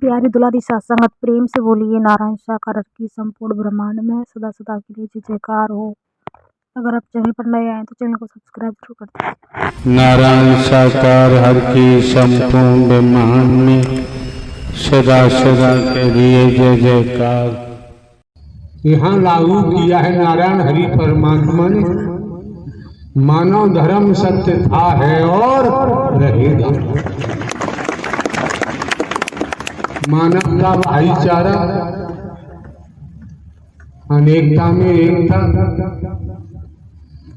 प्यारी दुलारी साथ संगत प्रेम से बोलिए नारायण साकार की संपूर्ण ब्रह्मांड में सदा सदा के लिए जयकार हो। अगर आप चैनल पर नए आए तो चैनल को सब्सक्राइब जरूर कर दें। नारायण साकार हर की संपूर्ण ब्रह्मांड में सदा सदा के लिए जय जयकार। यहाँ लागू किया है नारायण हरि परमात्मा ने। मानव धर्म सत्य था है और रहेगा। मानवता भाईचारा, अनेकता में एकता,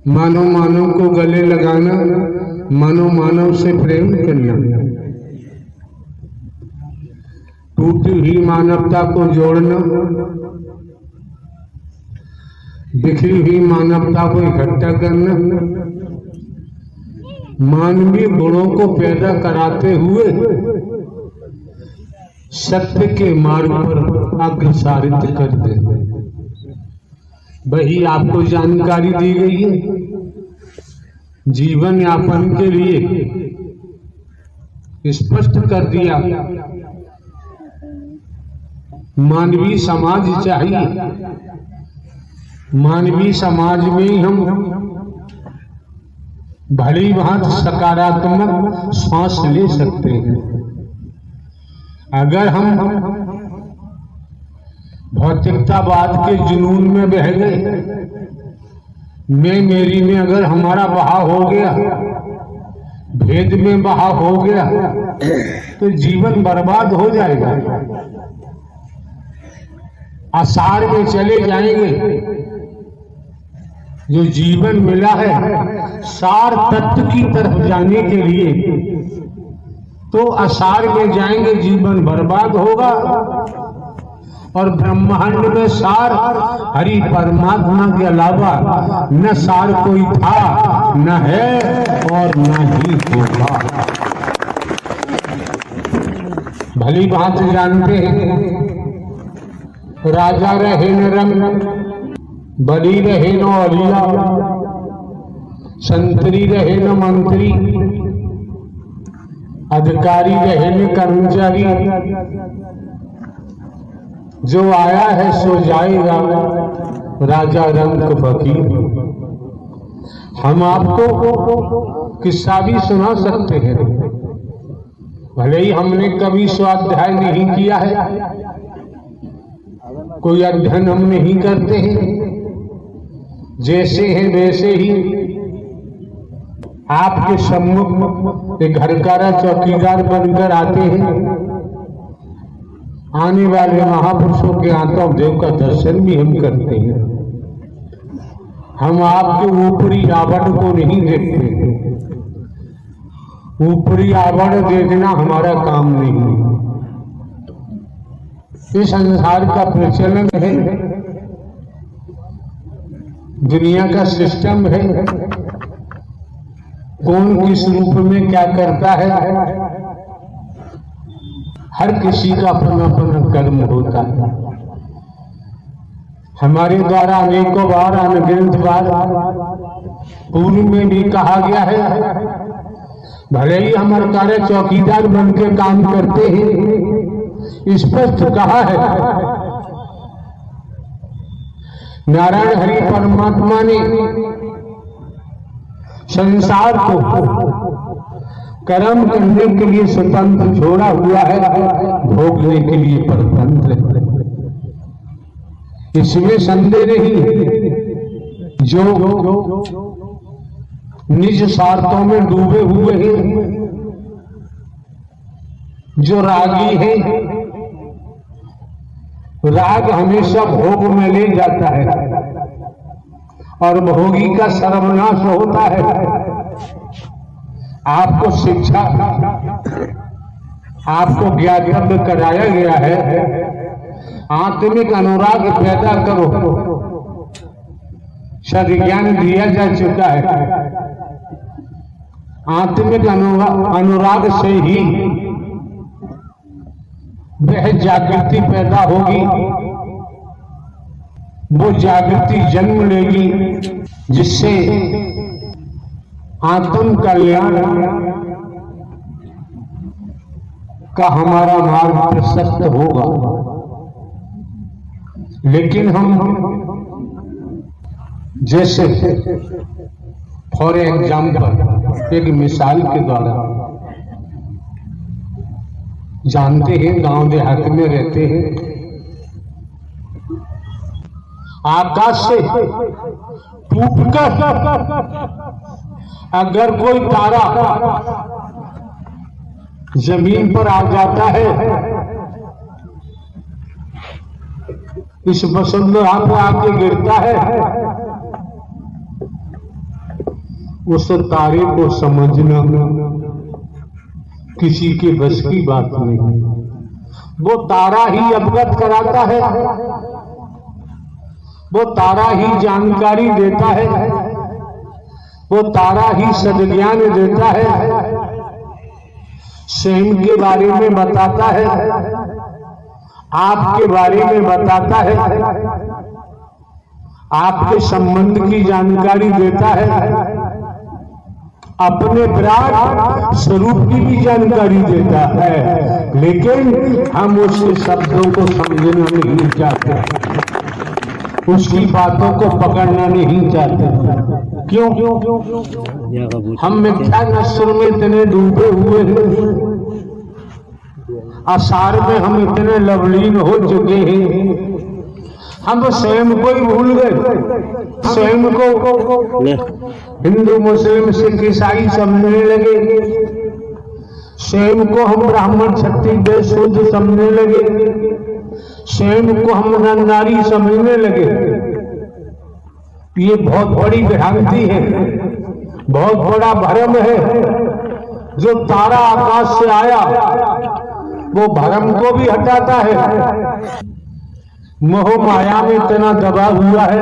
मानव मानव को गले लगाना, मानव मानव से प्रेम करना, टूटी हुई मानवता को जोड़ना, बिखरी हुई मानवता को इकट्ठा करना, मानवीय गुणों को पैदा कराते हुए सत्य के मार्ग पर अग्रसारित कर दे। वही आपको जानकारी दी गई है। जीवन यापन के लिए स्पष्ट कर दिया। मानवीय समाज चाहिए। मानवीय समाज में हम भली भांति सकारात्मक सांस ले सकते हैं। अगर हम भौतिकतावाद के जुनून में बह गए, मैं मेरी में अगर हमारा बहाव हो गया, भेद में बहाव हो गया, तो जीवन बर्बाद हो जाएगा। आसार में चले जाएंगे। जो जीवन मिला है सार तत्व की तरफ जाने के लिए, तो असार में जाएंगे, जीवन बर्बाद होगा। और ब्रह्मांड में सार हरि परमात्मा के अलावा न सार कोई था, न है और न ही होगा। भली बात जानते हैं। राजा रहे न रंग, बली रहे न अलिया, संतरी रहे न मंत्री, अधिकारी रहे न कर्मचारी, जो आया है सो जाएगा, राजा रंग फकीर। हम आपको किस्सा भी सुना सकते हैं। भले ही हमने कभी स्वाध्याय नहीं किया है, कोई अध्ययन हम नहीं करते हैं। जैसे हैं वैसे ही आपके सम्मुख एक घरकारा चौकीदार बनकर आते हैं। आने वाले महापुरुषों के आत्म देव का दर्शन भी हम करते हैं। हम आपके ऊपरी आवरण को नहीं देखते हैं। ऊपरी आवरण देखना हमारा काम नहीं। इस संसार का प्रचलन है, दुनिया का सिस्टम है। कौन किस रूप में क्या करता है, हर किसी का अपना अपना कर्म होता है। हमारे द्वारा अनेकों बार, अनगिनत बार पूर्व में भी कहा गया है। भले ही हम हमारे चौकीदार बन के काम करते हैं, स्पष्ट कहा है। नारायण हरि परमात्मा ने संसार को कर्म करने के लिए स्वतंत्र छोड़ा हुआ है, भोगने के लिए परतंत्र। इसमें संदेह नहीं। जो निज स्वार्थों में डूबे हुए हैं, जो रागी है, राग हमेशा भोग में ले जाता है और भोगी का सर्वनाश होता है। आपको शिक्षा, आपको ज्ञातव्य कराया गया है। आत्मिक अनुराग पैदा करो, सद्ज्ञान दिया जा चुका है। आत्मिक अनुराग से ही वह जागृति पैदा होगी। वो जागृति जन्म लेगी जिससे आत्म कल्याण का हमारा मार्ग प्रशस्त होगा। लेकिन हम जैसे फॉर एग्जाम्पल एक मिसाल के द्वारा जानते हैं, गांव देहात में रहते हैं, आकाश से टूटकर अगर कोई तारा जमीन पर आ जाता है, इस वसुंधरा पे आके गिरता है, उस तारे को समझना किसी के बस की बात नहीं। वो तारा ही अवगत कराता है, वो तारा ही जानकारी देता है, वो तारा ही सद्ज्ञान देता है, स्वयं के बारे में बताता है, आपके बारे में बताता है, आपके संबंध की जानकारी देता है, अपने विराट स्वरूप की भी जानकारी देता है। लेकिन हम उसके शब्दों को समझना नहीं चाहते, उसकी बातों को पकड़ना नहीं चाहते। क्यों? हम मिथ्या नस्र में इतने डूबे हुए हैं, आसार में हम इतने लवलीन हो चुके हैं, हम स्वयं को ही भूल गए। स्वयं को हिंदू मुस्लिम सिख ईसाई समझने लगे, स्वयं को हम ब्राह्मण क्षत्रिय शूद्र समझने लगे, स्वयं को हम नर नारी समझने लगे। ये बहुत बड़ी भ्रांति है, बहुत बड़ा भ्रम है। जो तारा आकाश से आया वो भ्रम को भी हटाता है। मोह माया में इतना दबा हुआ है,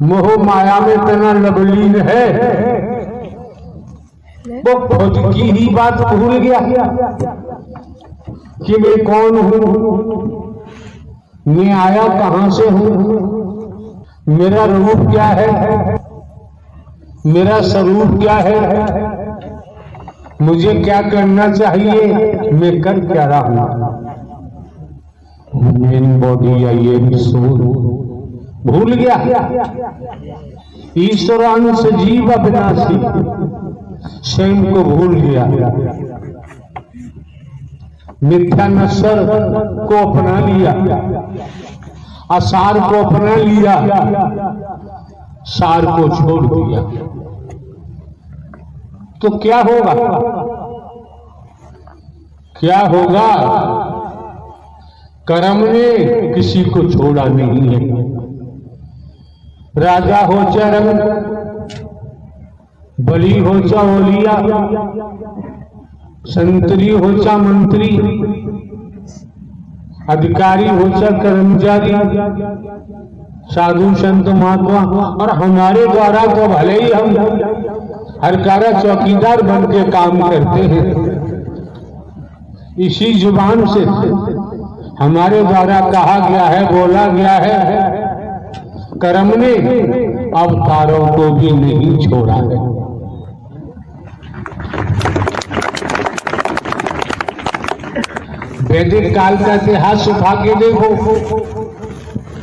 मोह माया में इतना लवलीन है, वो खुद की ही बात भूल गया कि मैं कौन हूं, मैं आया कहां से हूं, मेरा रूप क्या है, मेरा स्वरूप क्या है, मुझे क्या करना चाहिए, मैं कर क्या रहा हूं। मेरी बॉडी या ये सोल भूल गया। ईश्वरांश जीव अविनाशी, स्वयं को भूल गया। मिथ्या नस्र को अपना लिया, आसार को अपना लिया, सार को छोड़ दिया। तो क्या होगा? क्या होगा? कर्म ने किसी को छोड़ा नहीं है। राजा हो चाहे रंग, बली हो चाहे ओलिया, संतरी हो चाहे मंत्री, अधिकारी हो चाहे कर्मचारी, साधु संत महात्मा, और हमारे द्वारा तो भले ही हम हरकारा चौकीदार बन के काम करते हैं, इसी जुबान से हमारे द्वारा कहा गया है, बोला गया है, कर्म ने अवतारों को भी नहीं छोड़ा है। वैदिक काल का इतिहास उठा के देखो,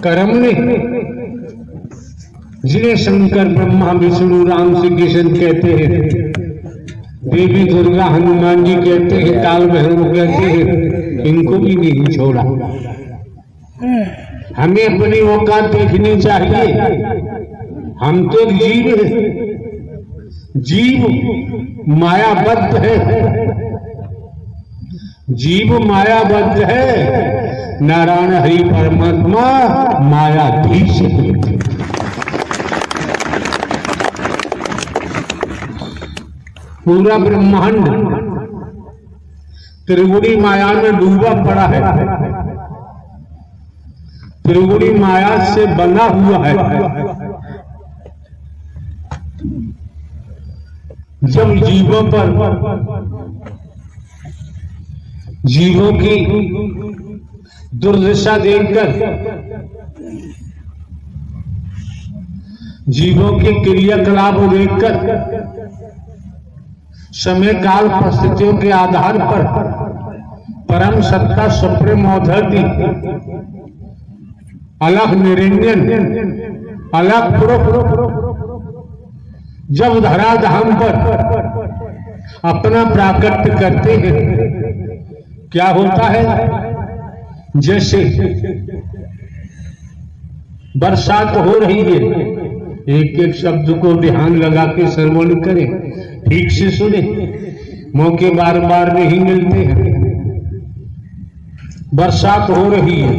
कर्म ने, जिन्हें शंकर ब्रह्मा विष्णु राम श्री कृष्ण कहते हैं, देवी दुर्गा हनुमान जी कहते हैं, काल भैरव कहते हैं, इनको भी नहीं छोड़ा। हमें अपनी औकात देखनी चाहिए। हम तो एक जीव हैं, जीव मायाबद्ध है, जीव मायाबद्ध है, नारायण हरि परमात्मा मायाधीश है। पूरा ब्रह्मांड त्रिगुणी माया में डूबा पड़ा है, त्रिगुणी माया से बना हुआ है। जब जीवों पर, जीवों की दुर्दशा देखकर, जीवों के क्रियाकलाप देखकर समय काल परिस्थितियों के आधार पर परम सत्ता सुप्रीम अथॉरिटी, अलग निरंजन, अलग पुरुष जब धराधाम पर अपना प्राकट्य करते हैं, क्या होता है? जैसे बरसात हो रही है, एक एक शब्द को ध्यान लगा के श्रवण करें, ठीक से सुने, मौके बार बार नहीं मिलते हैं। बरसात हो रही है,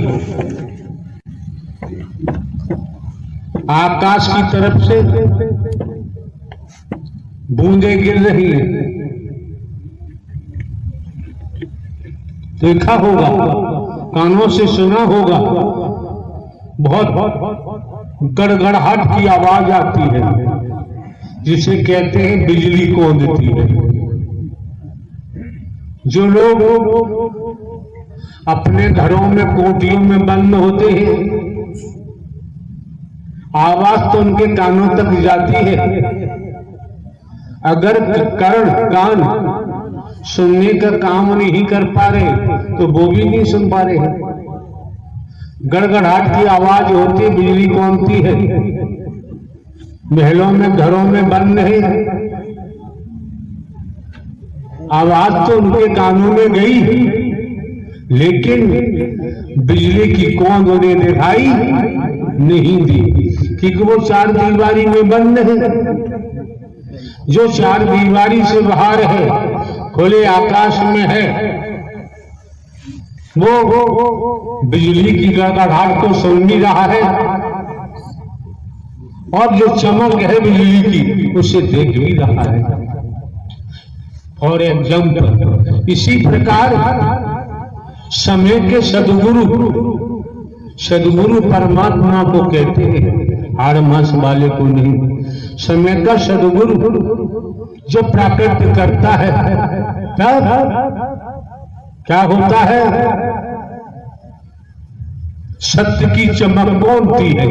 आकाश की तरफ से बूंदें गिर रही हैं। देखा होगा, कानों से सुना होगा, बहुत गड़गड़ाहट की आवाज आती है, जिसे कहते हैं बिजली कौंधती है। जो लोग अपने घरों में कोठरियों में बंद होते हैं, आवाज तो उनके कानों तक जाती है, अगर कान सुनने का काम नहीं कर पा रहे तो वो भी नहीं सुन पा रहे हैं। गड़गड़ाहट की आवाज होती, बिजली कौंधती है, महलों में घरों में बंद है, आवाज तो उनके कानों में गई, लेकिन बिजली की कौंध उन्हें दिखाई नहीं दी, क्योंकि वो चार दीवारी में बंद है। जो चार दीवारी से बाहर है, खुले आकाश में है, वो बिजली की गड़गड़ाहट को सुन भी रहा है, और जो चमक है बिजली की उसे देख भी रहा है। फॉर एग्जाम्पल, इसी प्रकार समय के सदगुरु परमात्मा को कहते हैं, हाड़ मास वाले को नहीं। समय का सदगुरु जो प्राकट्य करता है, तब क्या होता है? सत्य की चमक कौनती है,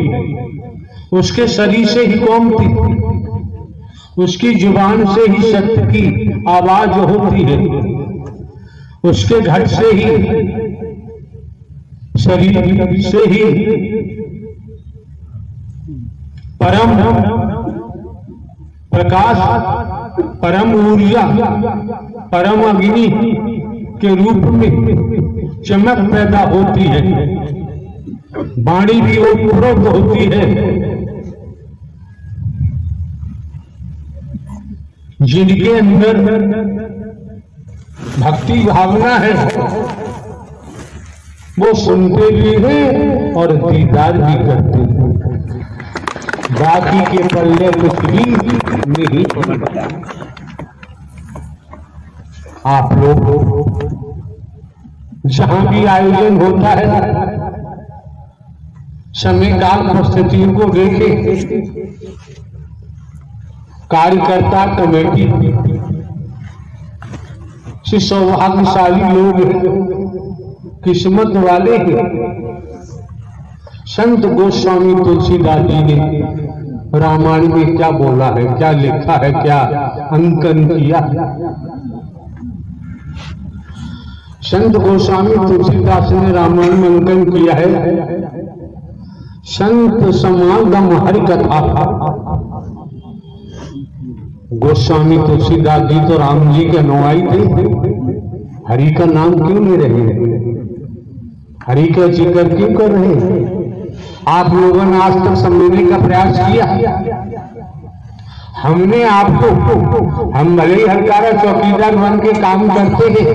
उसके शरीर से ही कौनती, उसकी जुबान से ही सत्य की आवाज होती है, उसके घट से ही, शरीर से ही परम प्रकाश, परम ऊर्जा, परम अग्नि के रूप में चमक पैदा होती है। वाणी भी उपरोक्त होती है। जिनके अंदर भक्ति भावना है, वो सुनते भी हैं और दीदार भी करते हैं। बाकी के पल्ले कुछ भी नहीं पड़ता। आप लोग जहां भी आयोजन होता है, समय काल परिस्थितियों को देखे, कार्यकर्ता कमेटी से सौभाग्यशाली लोग हैं, किस्मत वाले हैं। संत गोस्वामी तुलसीदास जी ने रामायण में क्या बोला है, क्या लिखा है, क्या अंकन किया। संत गोस्वामी तुलसीदास ने रामायण में अंकन किया है, संत समागम हरि कथा। गोस्वामी तुलसीदास जी तो राम जी के अनुयायी थे, हरि का नाम क्यों ले रहे हैं, हरि का जिक्र क्यों कर रहे हैं? आप लोगों ने आज तक समझने का प्रयास किया? हमने आपको, हम भले ही हरकारा चौकीदार बन के काम करते हैं,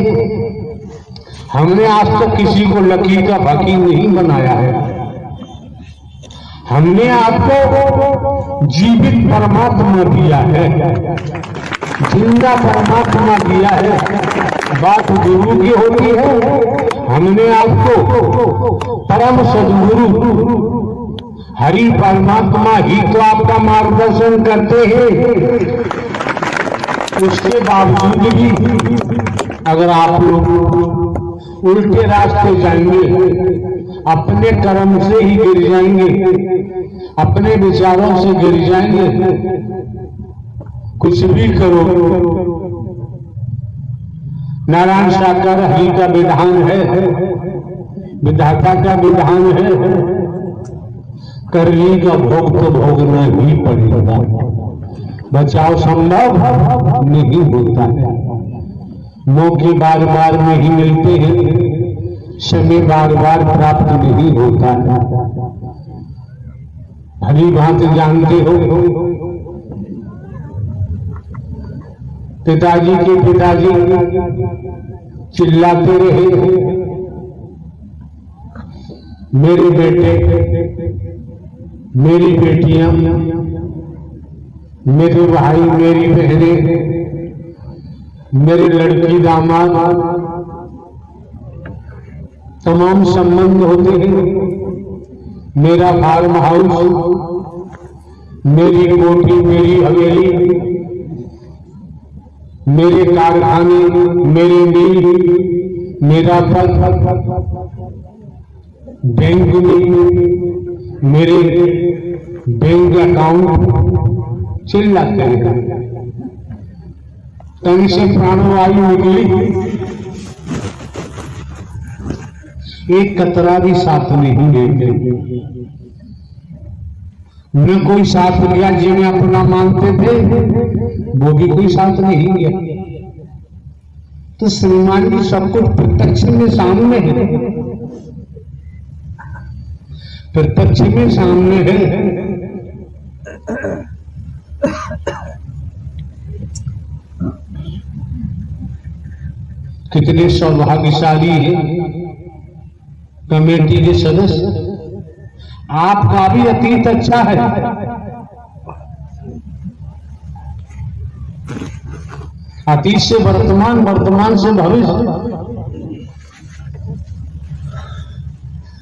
हमने आज तक किसी को लकीर का फकीर नहीं बनाया है। हमने आपको जीवित परमात्मा दिया है, जिंदा परमात्मा दिया है। बात गुरु की होती है, हमने आपको परम सदगुरु हरि परमात्मा ही तो आपका मार्गदर्शन करते हैं। उसके बावजूद भी अगर आप लोग उल्टे रास्ते जाएंगे, अपने कर्म से ही गिर जाएंगे, अपने विचारों से गिर जाएंगे, कुछ भी करो नारायण साकार हरि का विधान है, विधाता का विधान है, करनी का भोग तो भोगना ही पड़ेगा, बचाव संभव नहीं होता है। मौके बार बार नहीं मिलते हैं, समय बार बार प्राप्त नहीं होता है। भली भांति जानते हो, पिताजी के पिताजी चिल्लाते रहे, मेरे बेटे, मेरी बेटियां, मेरे भाई, मेरी बहनें, मेरे लड़की दामाद, तमाम संबंध होते हैं। मेरा फार्म हाउस, मेरी कोठी, मेरी हवेली, मेरे कारखाने, मेरे मिल, मेरा पद, बैंक में मेरे बैंक अकाउंट, चिल्लाते हैं। तन से प्राणवायु निकली, एक कतरा भी साथ नहीं लेते, न कोई साथ लिया। जिन्हें अपना मानते थे वो भी कोई साथ नहीं लिया। तो श्रीमान जी सब कुछ प्रत्यक्ष में सामने है, प्रत्यक्ष में सामने है। कितने सौभाग्यशाली हैं कमेटी के सदस्य। आपका भी अतीत अच्छा है, अतीत से वर्तमान, वर्तमान से भविष्य।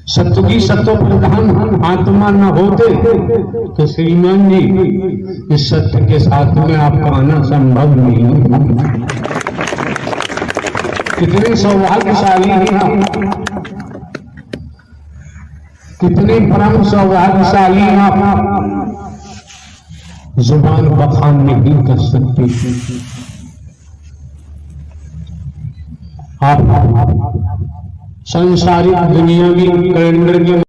सत्य की सत्व प्रधान आत्मा न होते तो श्रीमान जी इस सत्य के साथ में आपका आना संभव नहीं। कितने सौभाग्यशाली हैं आप, कितने परम सौभाग्यशाली हैं आप। जुबान बखान नहीं कर सकते। आप संसारिक दुनिया में कैलेंडर के